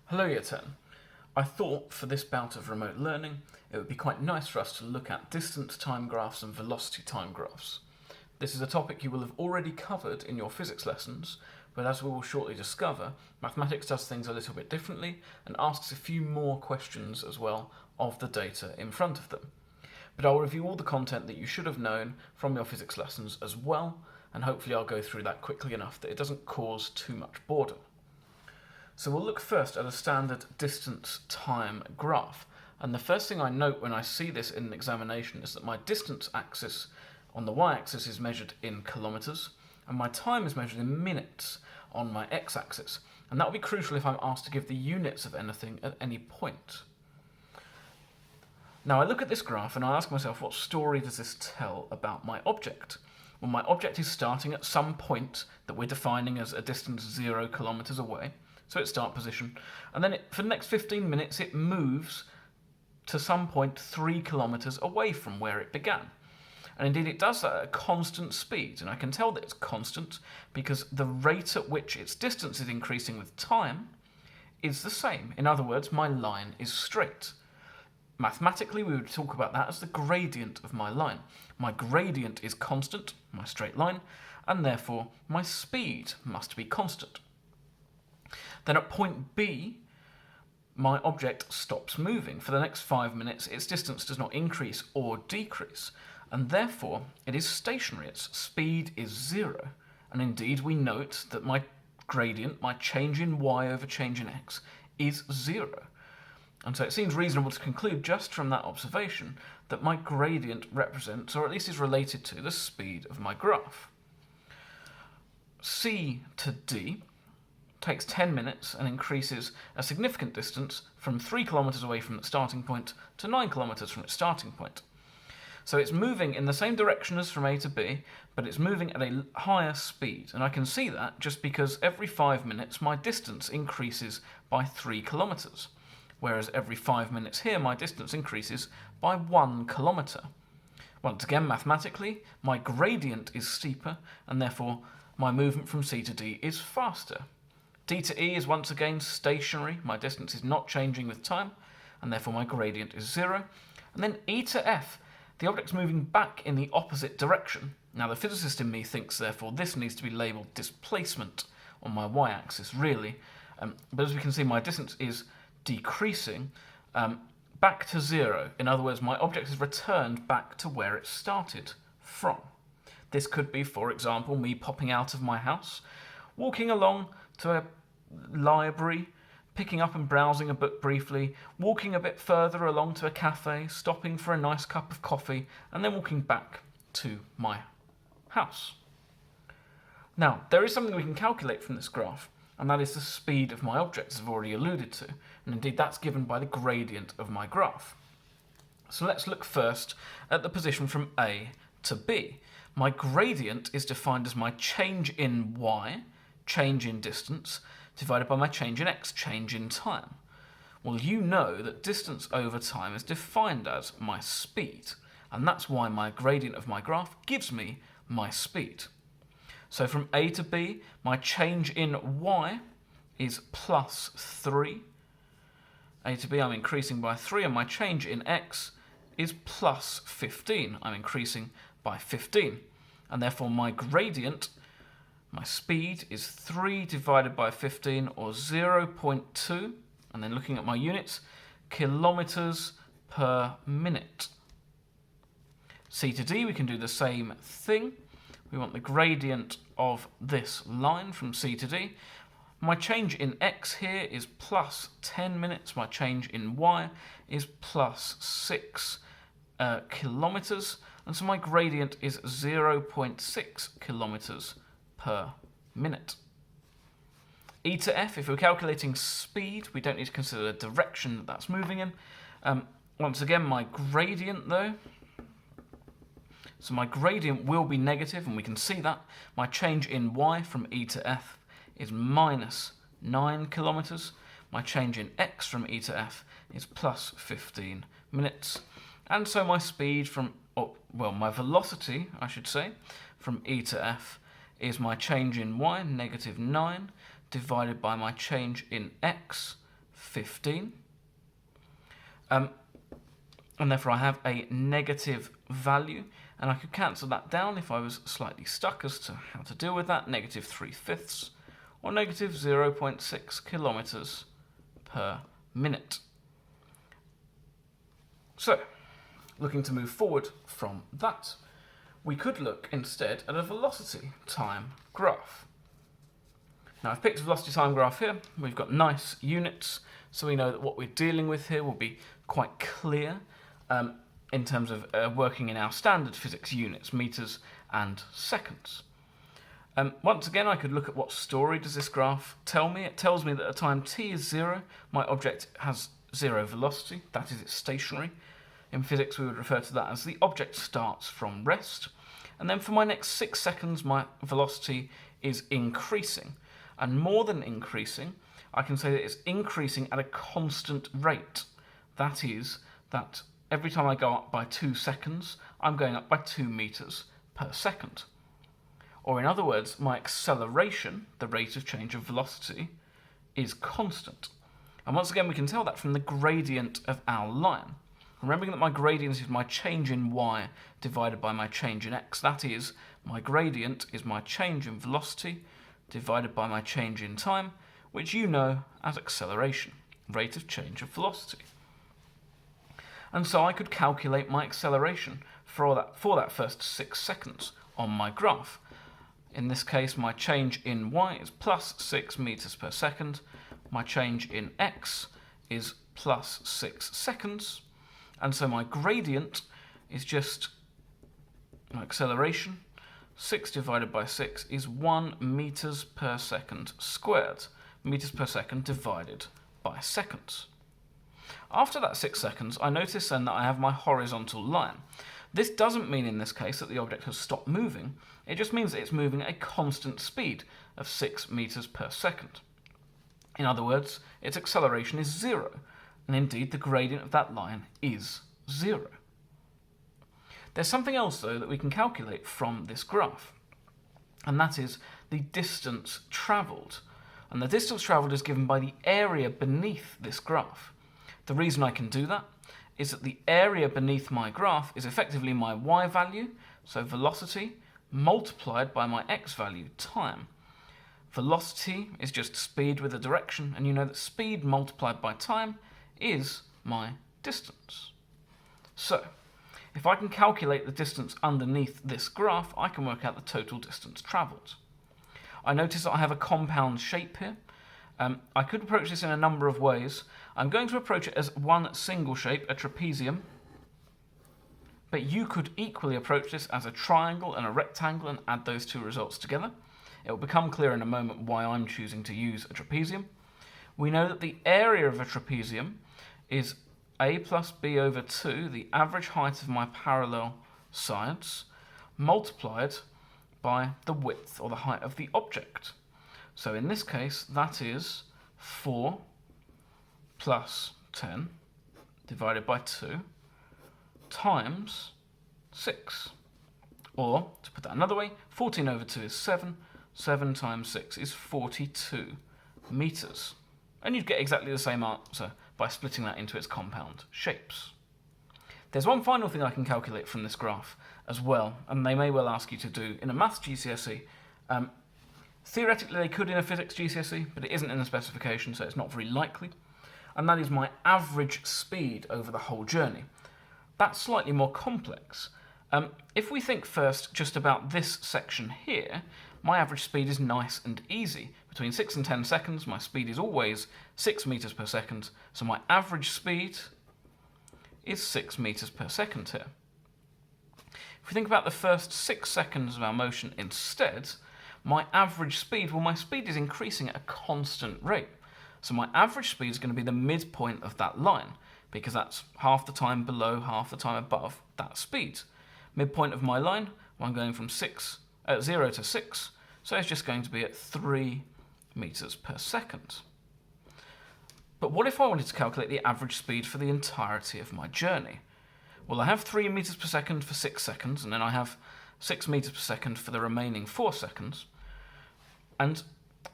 Hello Year 10. I thought for this bout of remote learning it would be quite nice for us to look at distance time graphs and velocity time graphs. This is a topic you will have already covered in your physics lessons, but as we will shortly discover, mathematics does things a little bit differently and asks a few more questions as well of the data in front of them. But I'll review all the content that you should have known from your physics lessons as well, and hopefully I'll go through that quickly enough that it doesn't cause too much boredom. So we'll look first at a standard distance time graph. And the first thing I note when I see this in an examination is that my distance axis on the y-axis is measured in kilometres, and my time is measured in minutes on my x-axis. And that will be crucial if I'm asked to give the units of anything at any point. Now I look at this graph and I ask myself, what story does this tell about my object? Well, my object is starting at some point that we're defining as a distance 0 kilometres away. So its start position, and then for the next 15 minutes it moves to some point 3 kilometres away from where it began. And indeed it does that at a constant speed, and I can tell that it's constant because the rate at which its distance is increasing with time is the same. In other words, my line is straight. Mathematically, we would talk about that as the gradient of my line. My gradient is constant, my straight line, and therefore my speed must be constant. Then at point B, my object stops moving. For the next 5 minutes, its distance does not increase or decrease, and therefore it is stationary. Its speed is 0. And indeed, we note that my gradient, my change in y over change in x, is 0. And so it seems reasonable to conclude just from that observation that my gradient represents, or at least is related to, the speed of my graph. C to D takes 10 minutes and increases a significant distance from 3 kilometres away from the starting point to 9 kilometres from its starting point. So it's moving in the same direction as from A to B, but it's moving at a higher speed. And I can see that just because every 5 minutes my distance increases by 3 kilometres, whereas every 5 minutes here my distance increases by 1 kilometre. Once again, mathematically, my gradient is steeper, and therefore my movement from C to D is faster. D to E is once again stationary, my distance is not changing with time, and therefore my gradient is 0. And then E to F, the object's moving back in the opposite direction. Now the physicist in me thinks therefore this needs to be labelled displacement on my y-axis, really. But as we can see, my distance is decreasing back to 0. In other words, my object is returned back to where it started from. This could be, for example, me popping out of my house, walking along to a library, picking up and browsing a book briefly, walking a bit further along to a cafe, stopping for a nice cup of coffee, and then walking back to my house. Now, there is something we can calculate from this graph, and that is the speed of my object, as I've already alluded to, and indeed that's given by the gradient of my graph. So let's look first at the position from A to B. My gradient is defined as my change in y, change in distance, divided by my change in x, change in time. Well, you know that distance over time is defined as my speed, and that's why my gradient of my graph gives me my speed. So from A to B, my change in y is plus 3. A to B, I'm increasing by 3, and my change in x is plus 15. I'm increasing by 15. And therefore my gradient, my speed, is 3 divided by 15, or 0.2, and then looking at my units, kilometres per minute. C to D, we can do the same thing. We want the gradient of this line from C to D. My change in x here is plus 10 minutes. My change in y is plus 6 kilometres. And so my gradient is 0.6 kilometres per minute. E to F, if we're calculating speed, we don't need to consider the direction that that's moving in. Once again, my gradient though, so my gradient will be negative, and we can see that. My change in y from E to F is minus 9 kilometres. My change in x from E to F is plus 15 minutes. And so my speed from, my velocity, I should say, from E to F is my change in y, negative 9, divided by my change in x, 15. And therefore I have a negative value, and I could cancel that down if I was slightly stuck as to how to deal with that. Negative 3/5 or negative 0.6 kilometers per minute. So, looking to move forward from that, we could look instead at a velocity time graph. Now I've picked a velocity time graph here. We've got nice units, so we know that what we're dealing with here will be quite clear in terms of working in our standard physics units, meters and seconds. Once again, I could look at what story does this graph tell me. It tells me that at time t is 0, my object has 0 velocity, that is, it's stationary. In physics, we would refer to that as the object starts from rest. And then for my next 6 seconds, my velocity is increasing. And more than increasing, I can say that it's increasing at a constant rate. That is, that every time I go up by 2 seconds, I'm going up by 2 meters per second. Or in other words, my acceleration, the rate of change of velocity, is constant. And once again, we can tell that from the gradient of our line. Remembering that my gradient is my change in y divided by my change in x. That is, my gradient is my change in velocity divided by my change in time, which you know as acceleration, rate of change of velocity. And so I could calculate my acceleration for that first 6 seconds on my graph. In this case, my change in y is plus 6 meters per second. My change in x is plus 6 seconds. And so my gradient is just my acceleration. 6 divided by 6 is 1 meters per second squared. Meters per second divided by seconds. After that 6 seconds, I notice then that I have my horizontal line. This doesn't mean in this case that the object has stopped moving. It just means that it's moving at a constant speed of 6 meters per second. In other words, its acceleration is 0, and indeed the gradient of that line is 0. There's something else, though, that we can calculate from this graph, and that is the distance travelled. And the distance travelled is given by the area beneath this graph. The reason I can do that is that the area beneath my graph is effectively my y value, so velocity, multiplied by my x value, time. Velocity is just speed with a direction, and you know that speed multiplied by time is my distance. So, if I can calculate the distance underneath this graph, I can work out the total distance travelled. I notice that I have a compound shape here. I could approach this in a number of ways. I'm going to approach it as one single shape, a trapezium, but you could equally approach this as a triangle and a rectangle and add those two results together. It will become clear in a moment why I'm choosing to use a trapezium. We know that the area of a trapezium is a plus b over 2, the average height of my parallel sides, multiplied by the width or the height of the object. So in this case, that is 4 plus 10 divided by 2 times 6. Or, to put that another way, 14 over 2 is 7. 7 times 6 is 42 meters. And you'd get exactly the same answer by splitting that into its compound shapes. There's one final thing I can calculate from this graph as well, and they may well ask you to do in a maths GCSE. Theoretically, they could in a physics GCSE, but it isn't in the specification, so it's not very likely. And that is my average speed over the whole journey. That's slightly more complex. If we think first just about this section here, my average speed is nice and easy. Between 6 and 10 seconds, my speed is always 6 meters per second, so my average speed is 6 meters per second here. If we think about the first 6 seconds of our motion instead, my average speed, well, my speed is increasing at a constant rate. So my average speed is going to be the midpoint of that line, because that's half the time below, half the time above that speed. Midpoint of my line, well, I'm going from 0 to 6, so it's just going to be at 3 meters per second. But what if I wanted to calculate the average speed for the entirety of my journey? Well, I have 3 meters per second for 6 seconds, and then I have 6 meters per second for the remaining 4 seconds. And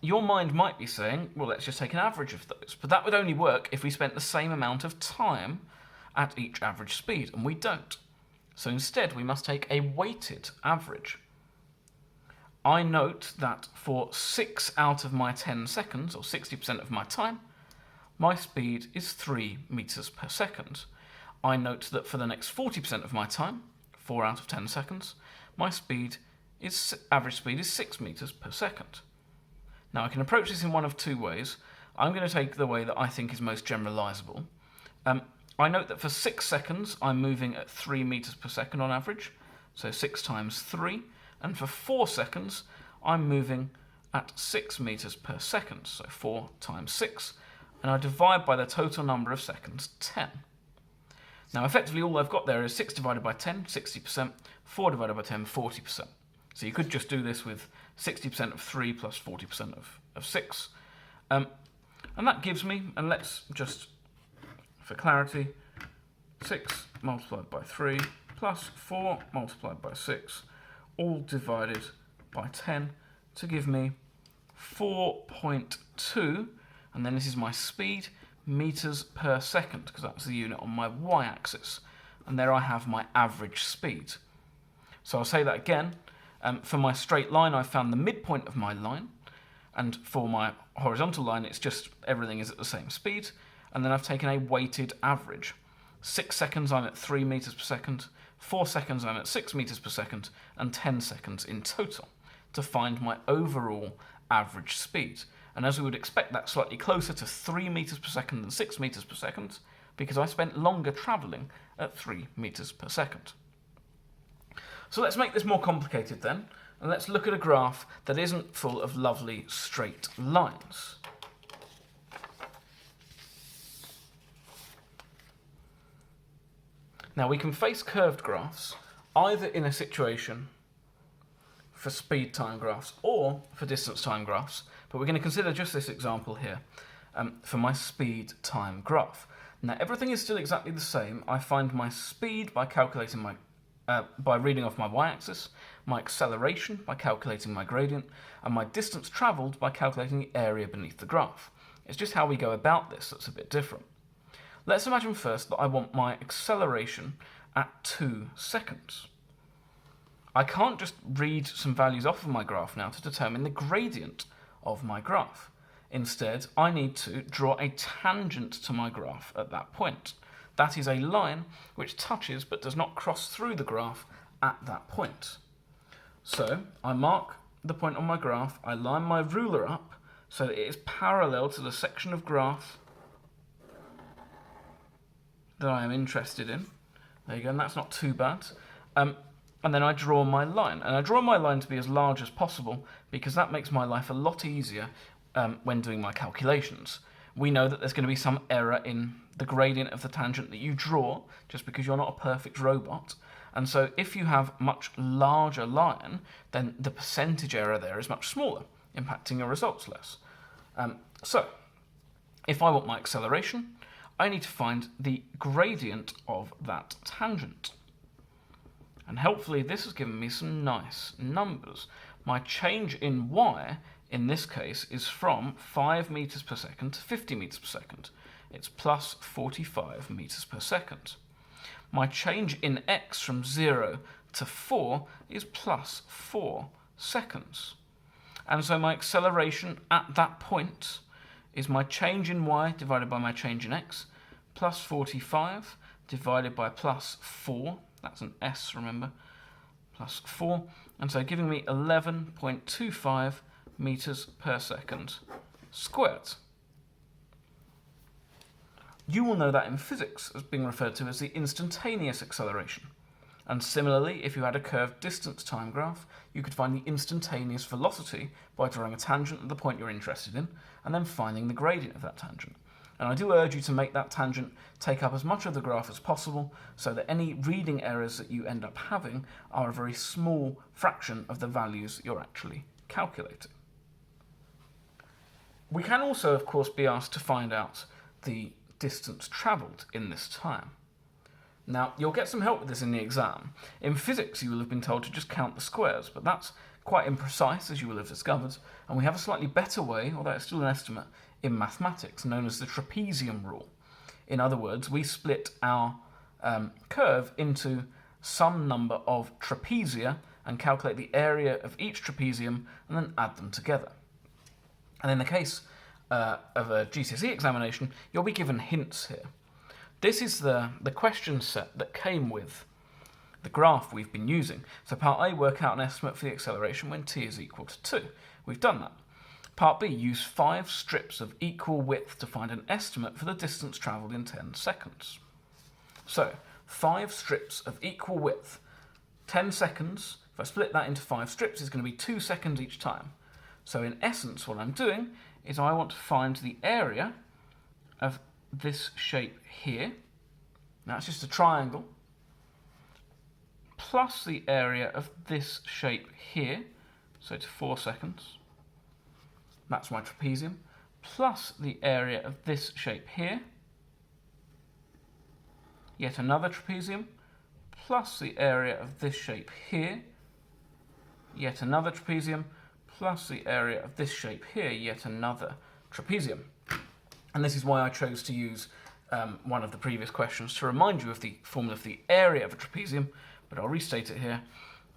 your mind might be saying, well, let's just take an average of those. But that would only work if we spent the same amount of time at each average speed, and we don't. So instead, we must take a weighted average. I note that for 6 out of my 10 seconds, or 60% of my time, my speed is 3 meters per second. I note that for the next 40% of my time, 4 out of 10 seconds, my average speed is 6 meters per second. Now I can approach this in one of two ways. I'm going to take the way that I think is most generalizable. I note that for 6 seconds I'm moving at 3 meters per second on average, so 6 times 3, and for 4 seconds I'm moving at 6 meters per second, so 4 times 6, and I divide by the total number of seconds, 10. Now effectively all I've got there is 6 divided by 10, 60%, 4 divided by 10, 40%. So you could just do this with 60% of 3 plus 40% of 6. And that gives me, and let's just, for clarity, 6 multiplied by 3 plus 4 multiplied by 6, all divided by 10 to give me 4.2, and then this is my speed, meters per second, because that's the unit on my y-axis. And there I have my average speed. So I'll say that again. For my straight line, I found the midpoint of my line, and for my horizontal line, it's just everything is at the same speed, and then I've taken a weighted average. 6 seconds, I'm at 3 meters per second, 4 seconds, I'm at 6 meters per second, and 10 seconds in total to find my overall average speed. And as we would expect, that's slightly closer to 3 meters per second than 6 meters per second, because I spent longer travelling at 3 meters per second. So let's make this more complicated then, and let's look at a graph that isn't full of lovely straight lines. Now we can face curved graphs either in a situation for speed time graphs or for distance time graphs, but we're going to consider just this example here for my speed time graph. Now everything is still exactly the same. I find my speed by calculating by reading off my y-axis, my acceleration by calculating my gradient, and my distance travelled by calculating the area beneath the graph. It's just how we go about this that's a bit different. Let's imagine first that I want my acceleration at 2 seconds. I can't just read some values off of my graph now to determine the gradient of my graph. Instead, I need to draw a tangent to my graph at that point. That is a line which touches but does not cross through the graph at that point. So I mark the point on my graph, I line my ruler up so that it is parallel to the section of graph that I am interested in. There you go, and that's not too bad. And then I draw my line. And I draw my line to be as large as possible because that makes my life a lot easier when doing my calculations. We know that there's going to be some error in the gradient of the tangent that you draw, just because you're not a perfect robot. And so if you have much larger line, then the percentage error there is much smaller, impacting your results less. So if I want my acceleration, I need to find the gradient of that tangent. And helpfully this has given me some nice numbers. My change in y, in this case, is from 5 meters per second to 50 meters per second. It's plus 45 meters per second. My change in x from 0 to 4 is plus 4 seconds. And so my acceleration at that point is my change in y divided by my change in x, plus 45 divided by plus 4, that's an s, remember, plus 4, and so giving me 11.25 meters per second squared. You will know that in physics as being referred to as the instantaneous acceleration. And similarly, if you had a curved distance time graph, you could find the instantaneous velocity by drawing a tangent at the point you're interested in, and then finding the gradient of that tangent. And I do urge you to make that tangent take up as much of the graph as possible, so that any reading errors that you end up having are a very small fraction of the values you're actually calculating. We can also, of course, be asked to find out the distance travelled in this time. Now, you'll get some help with this in the exam. In physics, you will have been told to just count the squares, but that's quite imprecise, as you will have discovered, and we have a slightly better way, although it's still an estimate, in mathematics, known as the trapezium rule. In other words, we split our curve into some number of trapezia and calculate the area of each trapezium and then add them together. And in the case of a GCSE examination, you'll be given hints here. This is the question set that came with the graph we've been using. So part A, work out an estimate for the acceleration when t is equal to 2. We've done that. Part B, use 5 strips of equal width to find an estimate for the distance travelled in 10 seconds. So, 5 strips of equal width, 10 seconds, if I split that into 5 strips, it's going to be 2 seconds each time. So in essence, what I'm doing is I want to find the area of this shape here. Now it's just a triangle, plus the area of this shape here, so it's 4 seconds. That's my trapezium, plus the area of this shape here, yet another trapezium, plus the area of this shape here, yet another trapezium, plus the area of this shape here, yet another trapezium. And this is why I chose to use one of the previous questions to remind you of the formula for the area of a trapezium, but I'll restate it here.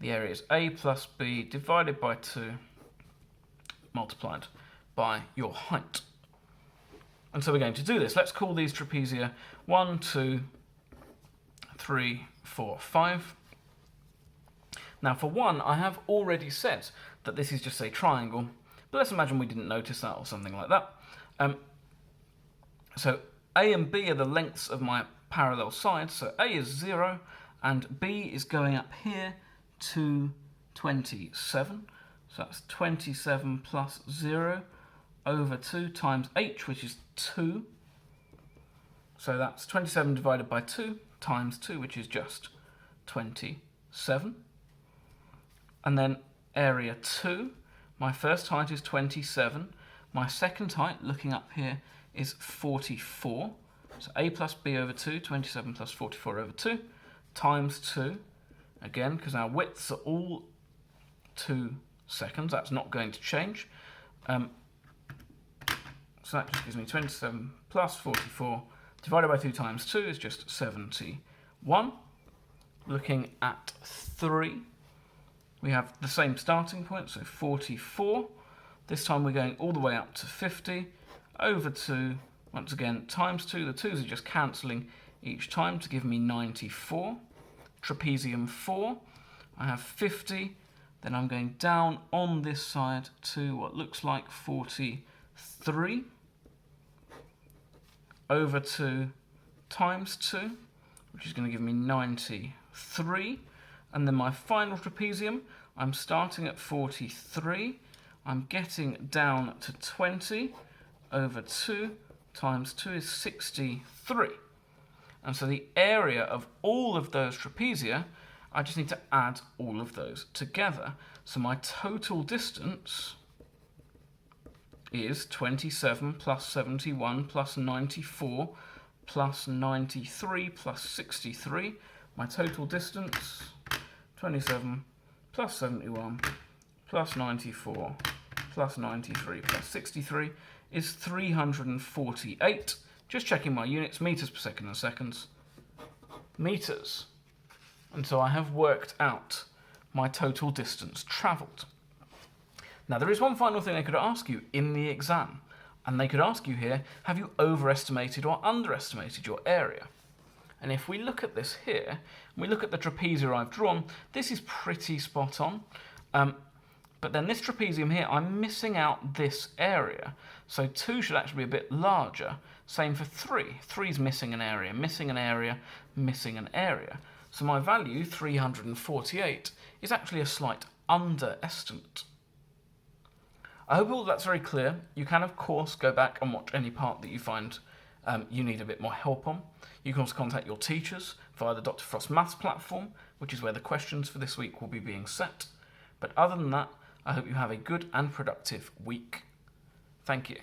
The area is a plus b divided by 2 multiplied by your height. And so we're going to do this. Let's call these trapezia 1, 2, 3, 4, 5. Now for 1, I have already said that this is just a triangle, but let's imagine we didn't notice that or something like that. So A and B are the lengths of my parallel sides, so A is 0 and B is going up here to 27. So that's 27 plus 0 over 2 times h, which is 2. So that's 27 divided by 2 times 2, which is just 27. And then area 2, my first height is 27. My second height, looking up here, is 44. So a plus b over 2, 27 plus 44 over 2, times 2. Again, because our widths are all 2 seconds, that's not going to change. So that just gives me 27 plus 44 divided by 2 times 2 is just 71. Looking at 3, we have the same starting point, so 44. This time we're going all the way up to 50 over 2, once again, times 2. The 2's are just cancelling each time to give me 94. Trapezium 4, I have 50. Then I'm going down on this side to what looks like 43 over 2 times 2, which is going to give me 93. And then my final trapezium, I'm starting at 43. I'm getting down to 20 over 2 times 2 is 63. And so the area of all of those trapezia, I just need to add all of those together. So my total distance is 27 plus 71 plus 94 plus 93 plus 63. My total distance, 27 plus 71 plus 94 plus 93 plus 63 is 348. Just checking my units, meters per second and seconds. Meters. And so I have worked out my total distance travelled. Now there is one final thing they could ask you in the exam, and they could ask you here, have you overestimated or underestimated your area? And if we look at this here, and we look at the trapezia I've drawn, this is pretty spot on. But then this trapezium here, I'm missing out this area. So 2 should actually be a bit larger. Same for 3. 3's missing an area, missing an area, missing an area. So my value, 348, is actually a slight underestimate. I hope all that's very clear. You can, of course, go back and watch any part that you find you need a bit more help on. You can also contact your teachers via the Dr. Frost Maths platform, which is where the questions for this week will be being set. But other than that, I hope you have a good and productive week. Thank you.